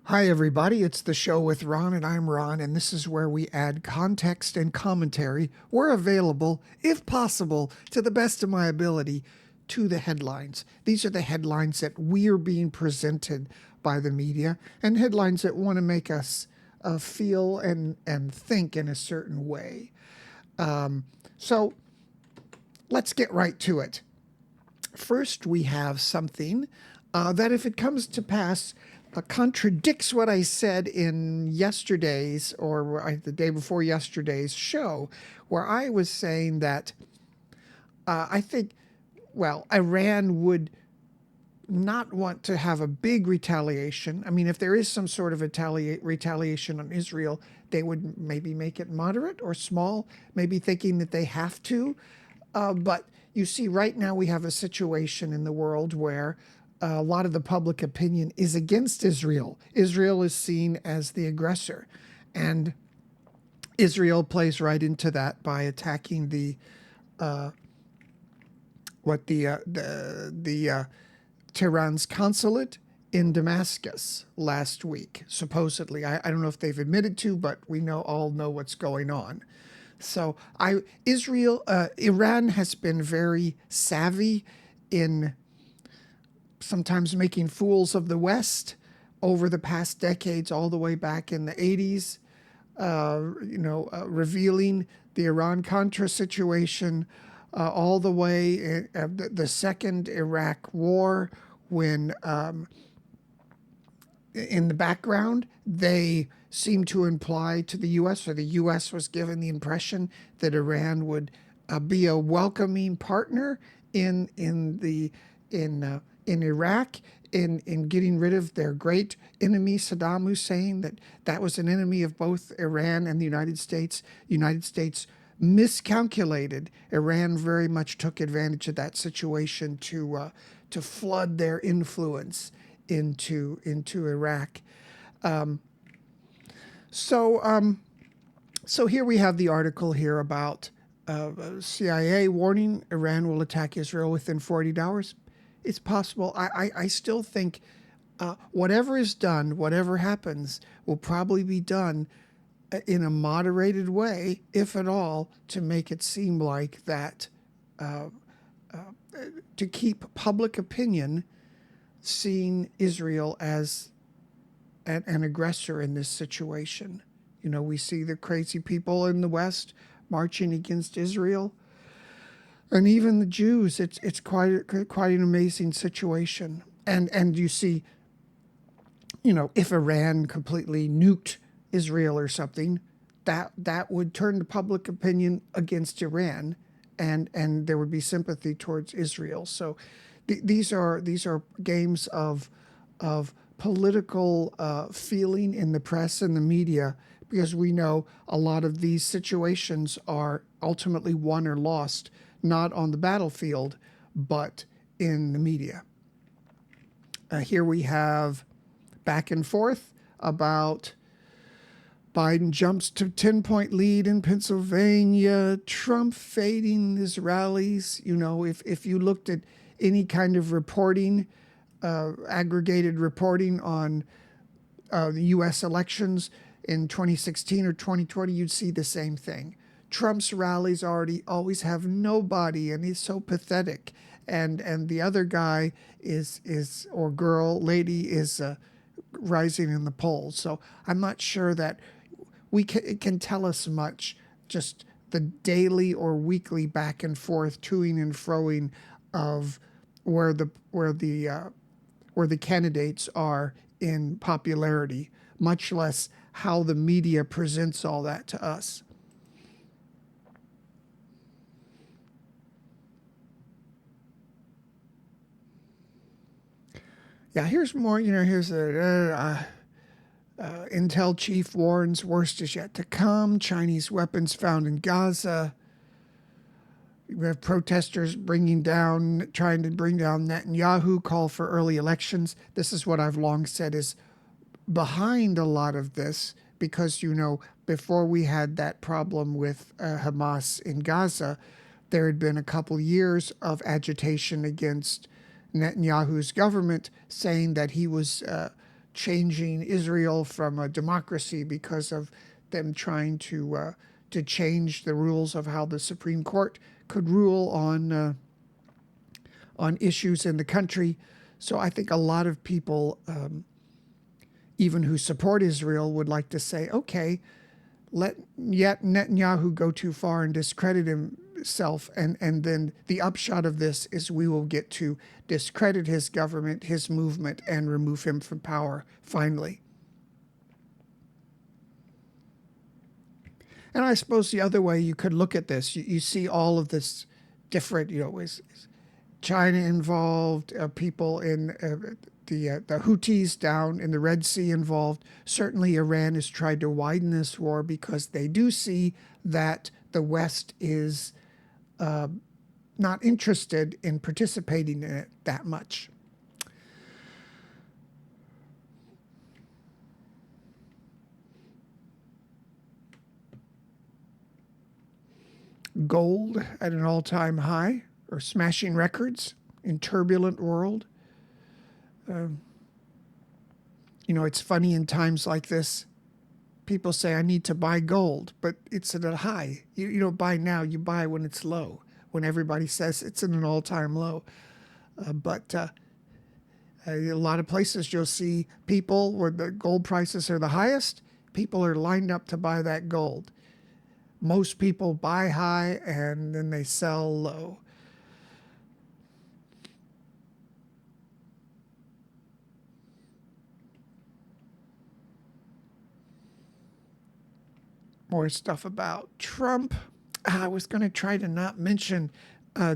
Hi, everybody. It's the show with Ron, and I'm Ron, and this is where we add context and commentary where available, if possible, to the best of my ability, to the headlines. These are the headlines that we're being presented by the media, and headlines that want to make us feel and think in a certain way. So let's get right to it. First, we have something that, if it comes to pass, contradicts what I said in yesterday's or the day before yesterday's show, where I was saying that I think, Iran would not want to have a big retaliation. I mean, if there is some sort of retaliation on Israel, they would maybe make it moderate or small, maybe thinking that they have to. But you see, right now we have a situation in the world where a lot of the public opinion is against Israel. Israel is seen as the aggressor, and Israel plays right into that by attacking the Tehran's consulate in Damascus last week. Supposedly, I don't know if they've admitted to, but we all know what's going on. So Iran has been very savvy in sometimes making fools of the West over the past decades, all the way back in the 80s, revealing the Iran-Contra situation, all the way the second Iraq war, when in the background they seemed to imply to the U.S., or the U.S. was given the impression that Iran would be a welcoming partner in Iraq, in getting rid of their great enemy Saddam Hussein, that was an enemy of both Iran and the United States. United States miscalculated. Iran very much took advantage of that situation to flood their influence into Iraq. So here we have the article here about CIA warning Iran will attack Israel within 48 hours. It's possible. I still think whatever is done, whatever happens, will probably be done in a moderated way, if at all, to make it seem like that, to keep public opinion seeing Israel as an aggressor in this situation. You know, we see the crazy people in the West marching against Israel, and even the Jews. It's quite an amazing situation. And you see, if Iran completely nuked Israel or something, that would turn the public opinion against Iran, and there would be sympathy towards Israel. So these are games of political feeling in the press and the media, because we know a lot of these situations are ultimately won or lost, not on the battlefield, but in the media. Here we have back and forth about Biden jumps to 10-point lead in Pennsylvania, Trump fading his rallies. If you looked at any kind of reporting, aggregated reporting on the U.S. elections in 2016 or 2020, you'd see the same thing. Trump's rallies always have nobody, and he's so pathetic. And the other guy is lady is rising in the polls. So I'm not sure that it can tell us much, just the daily or weekly back and forth, toing and froing of where the candidates are in popularity, much less how the media presents all that to us. Yeah, here's more. Here's Intel chief warns worst is yet to come. Chinese weapons found in Gaza. We have protesters trying to bring down Netanyahu, call for early elections. This is what I've long said is behind a lot of this, because, before we had that problem with Hamas in Gaza, there had been a couple years of agitation against Netanyahu's government, saying that he was changing Israel from a democracy because of them trying to change the rules of how the Supreme Court could rule on issues in the country. So I think a lot of people, even who support Israel, would like to say, okay, let yet Netanyahu go too far and discredit himself, and then the upshot of this is we will get to discredit his government, his movement, and remove him from power finally. And I suppose the other way you could look at this, you see all of this different, is China involved, people in the Houthis down in the Red Sea involved. Certainly Iran has tried to widen this war because they do see that the West is not interested in participating in it that much. Gold at an all-time high, or smashing records in turbulent world. It's funny in times like this, people say, I need to buy gold, but it's at a high. You don't buy now, you buy when it's low, when everybody says it's at an all-time low. But a lot of places you'll see people where the gold prices are the highest, people are lined up to buy that gold. Most people buy high and then they sell low. More stuff about Trump. I was going to try to not mention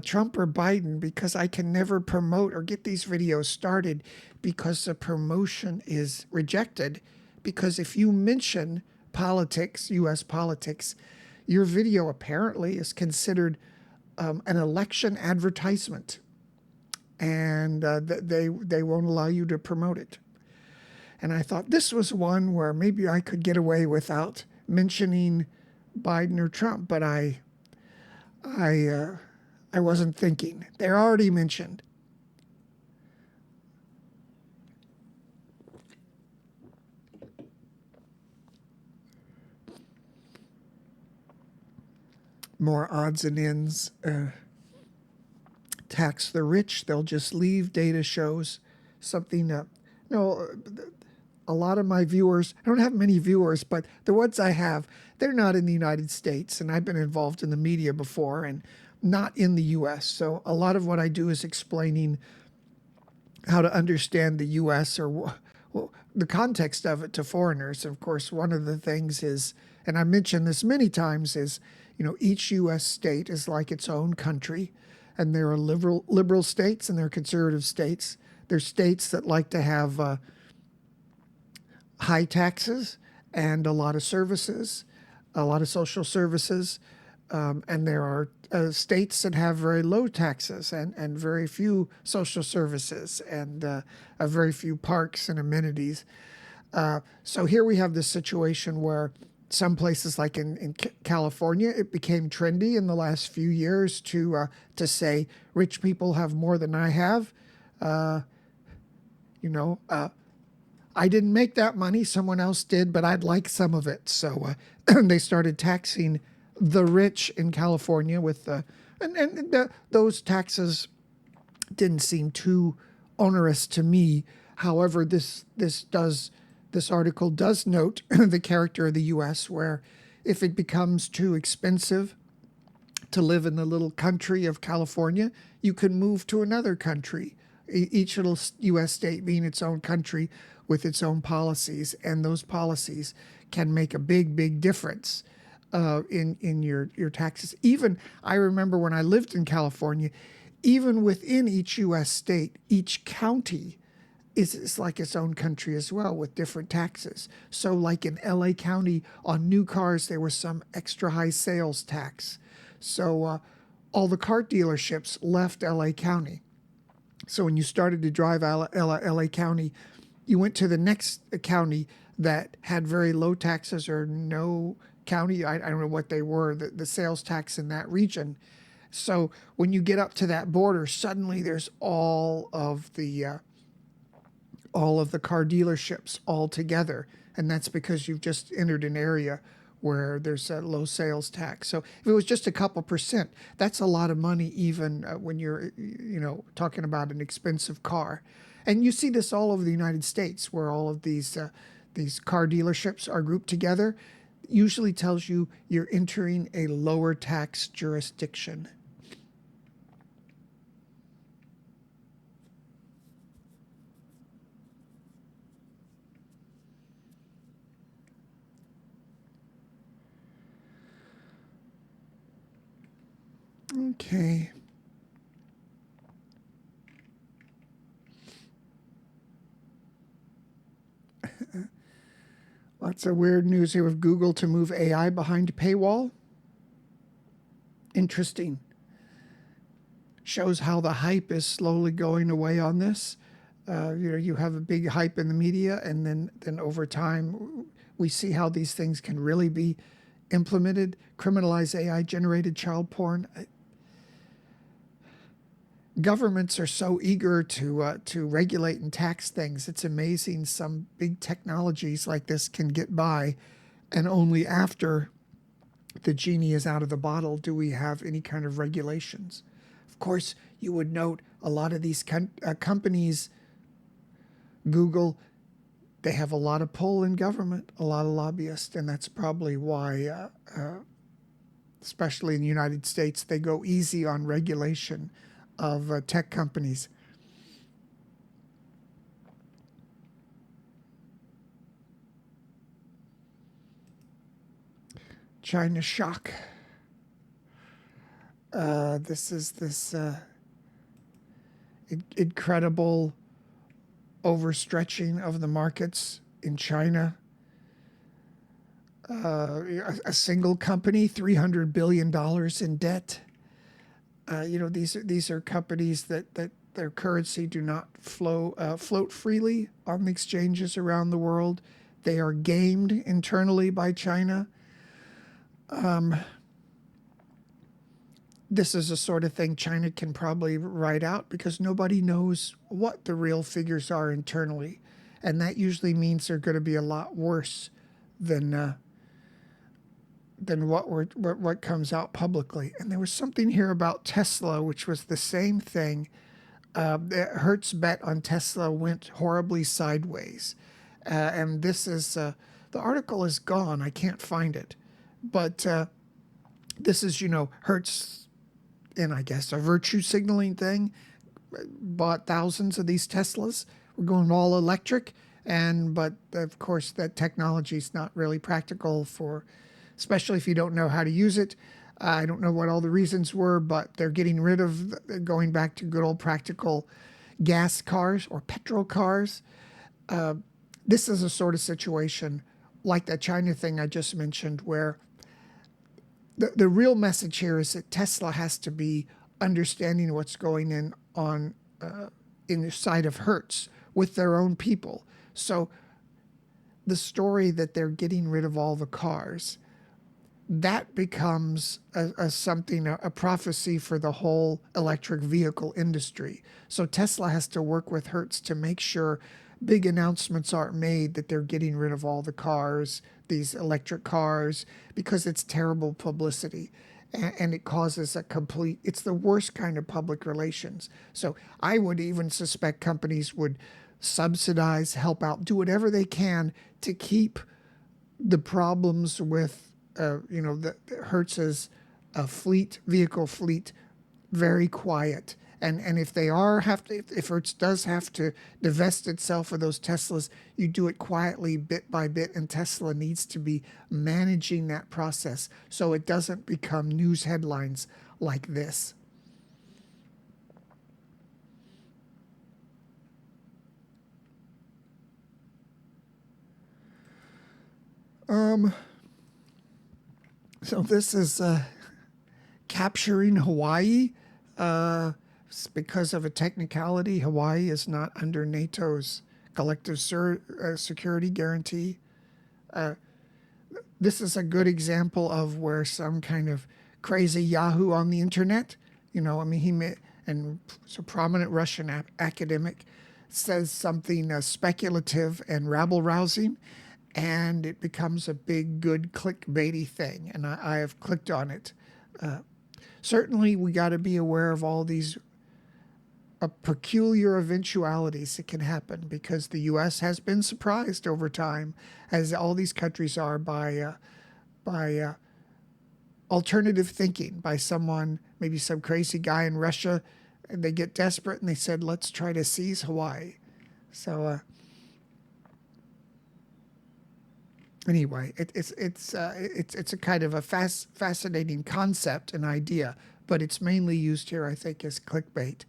Trump or Biden because I can never promote or get these videos started because the promotion is rejected. Because if you mention politics, U.S. politics, your video apparently is considered an election advertisement, and they won't allow you to promote it. And I thought this was one where maybe I could get away without mentioning Biden or Trump, but I wasn't thinking. They're already mentioned. More odds and ends. Tax the rich, they'll just leave. Data shows something. A lot of my viewers, I don't have many viewers, but the ones I have, they're not in the United States, and I've been involved in the media before and not in the U.S. So a lot of what I do is explaining how to understand the U.S. or the context of it to foreigners. Of course, one of the things is, and I mentioned this many times, is each U.S. state is like its own country, and there are liberal states and there are conservative states. There's states that like to have high taxes and a lot of services, a lot of social services, and there are states that have very low taxes and very few social services and very few parks and amenities. So here we have this situation where some places, like in California, it became trendy in the last few years to say rich people have more than I have. I didn't make that money, someone else did, but I'd like some of it. So they started taxing the rich in California with those taxes didn't seem too onerous to me. However, this article does note the character of the U.S., where if it becomes too expensive to live in the little country of California, you can move to another country, each little U.S. state being its own country with its own policies, and those policies can make a big, big difference in your taxes. Even, I remember when I lived in California, even within each U.S. state, each county is like its own country as well, with different taxes. So like in LA County, on new cars, there was some extra high sales tax. So all the car dealerships left LA County. So when you started to drive LA County, you went to the next county that had very low taxes or no county. I don't know what they were, the sales tax in that region. So when you get up to that border, suddenly there's all of the all of the car dealerships all together. And that's because you've just entered an area where there's a low sales tax. So if it was just a couple percent, that's a lot of money, even when you're, talking about an expensive car. And you see this all over the United States, where all of these car dealerships are grouped together. Usually tells you you're entering a lower tax jurisdiction. Okay. Lots of weird news here with Google to move AI behind paywall. Interesting. Shows how the hype is slowly going away on this. You have a big hype in the media, and then over time, we see how these things can really be implemented. Criminalize AI-generated child porn. Governments are so eager to regulate and tax things. It's amazing some big technologies like this can get by, and only after the genie is out of the bottle do we have any kind of regulations. Of course, you would note a lot of these companies, Google, they have a lot of pull in government, a lot of lobbyists, and that's probably why, especially in the United States, they go easy on regulation of tech companies. China shock. This incredible overstretching of the markets in China. A single company, $300 billion in debt. These are companies that their currency do not float freely on the exchanges around the world. They are gamed internally by China. This is the sort of thing China can probably ride out because nobody knows what the real figures are internally. And that usually means they're going to be a lot worse than what comes out publicly. And there was something here about Tesla, which was the same thing. Hertz bet on Tesla went horribly sideways. And this is, the article is gone. I can't find it. But this is, Hertz, and I guess a virtue signaling thing, bought thousands of these Teslas. We're going all electric. But of course, that technology is not really practical especially if you don't know how to use it. I don't know what all the reasons were, but they're getting rid of, going back to good old practical gas cars or petrol cars. This is a sort of situation like that China thing I just mentioned, where the real message here is that Tesla has to be understanding what's going on in the side of Hertz with their own people. So the story that they're getting rid of all the cars, that becomes a prophecy for the whole electric vehicle industry. So Tesla has to work with Hertz to make sure big announcements aren't made that they're getting rid of all the cars, these electric cars, because it's terrible publicity. And it causes it's the worst kind of public relations. So I would even suspect companies would subsidize, help out, do whatever they can to keep the problems with the Hertz's vehicle fleet very quiet. And if if Hertz does have to divest itself of those Teslas, you do it quietly, bit by bit, and Tesla needs to be managing that process so it doesn't become news headlines like this. So this is capturing Hawaii. Because of a technicality, Hawaii is not under NATO's collective security guarantee. This is a good example of where some kind of crazy Yahoo on the internet, he it's a prominent Russian academic, says something speculative and rabble-rousing, and it becomes a big, good clickbaity thing, and I have clicked on it. Certainly, we got to be aware of all these peculiar eventualities that can happen, because the U.S. has been surprised over time, as all these countries are, by alternative thinking, by someone, maybe some crazy guy in Russia, and they get desperate and they said, let's try to seize Hawaii. So anyway, it's a kind of a fascinating concept and idea, but it's mainly used here, I think, as clickbait.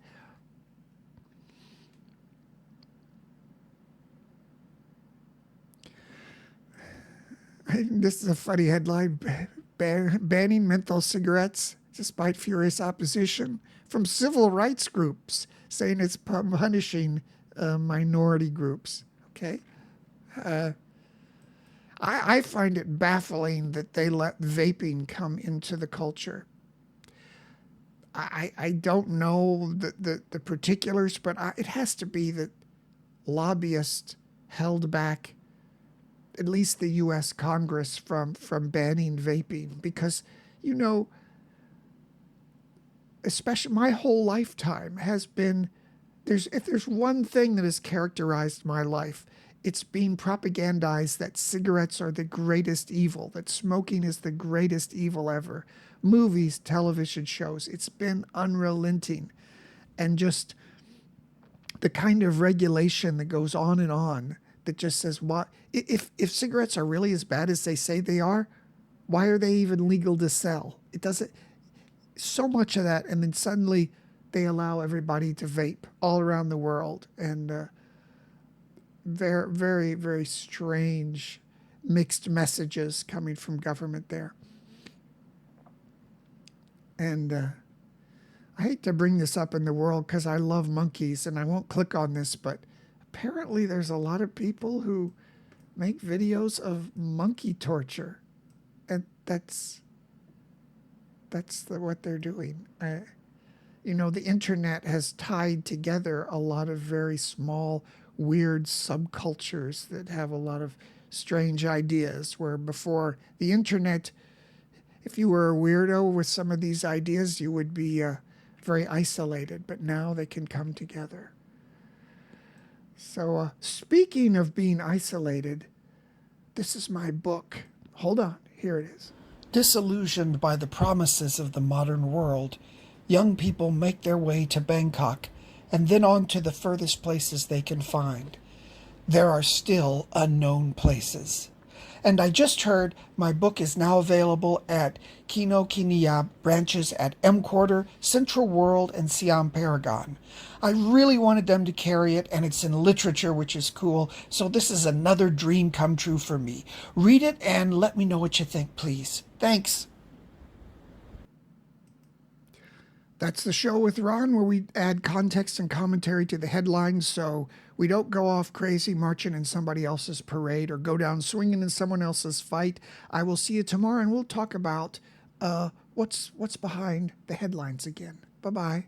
This is a funny headline: banning menthol cigarettes despite furious opposition from civil rights groups, saying it's punishing minority groups. Okay. I find it baffling that they let vaping come into the culture. I don't know the particulars, but it has to be that lobbyists held back at least the U.S. Congress from banning vaping, because, you know, especially my whole lifetime has been, if there's one thing that has characterized my life, it's being propagandized that cigarettes are the greatest evil, that smoking is the greatest evil ever. Movies, television shows, it's been unrelenting. And just the kind of regulation that goes on that just says, what if cigarettes are really as bad as they say they are, why are they even legal to sell? It doesn't, so much of that, and then suddenly they allow everybody to vape all around the world, and very, very, very strange mixed messages coming from government there. And I hate to bring this up in the world because I love monkeys, and I won't click on this, but apparently there's a lot of people who make videos of monkey torture, and that's what they're doing. You know, the internet has tied together a lot of very small, weird subcultures that have a lot of strange ideas, where before the internet, if you were a weirdo with some of these ideas, you would be very isolated, but now they can come together. So speaking of being isolated, this is my book. Hold on, here it is. Disillusioned by the promises of the modern world, young people make their way to Bangkok and then on to the furthest places they can find. There are still unknown places. And I just heard my book is now available at Kinokuniya branches at M Quarter, Central World, and Siam Paragon. I really wanted them to carry it, and it's in literature, which is cool, so this is another dream come true for me. Read it and let me know what you think, please. Thanks. That's the show with Ron, where we add context and commentary to the headlines, so we don't go off crazy marching in somebody else's parade or go down swinging in someone else's fight. I will see you tomorrow, and we'll talk about what's behind the headlines again. Bye-bye.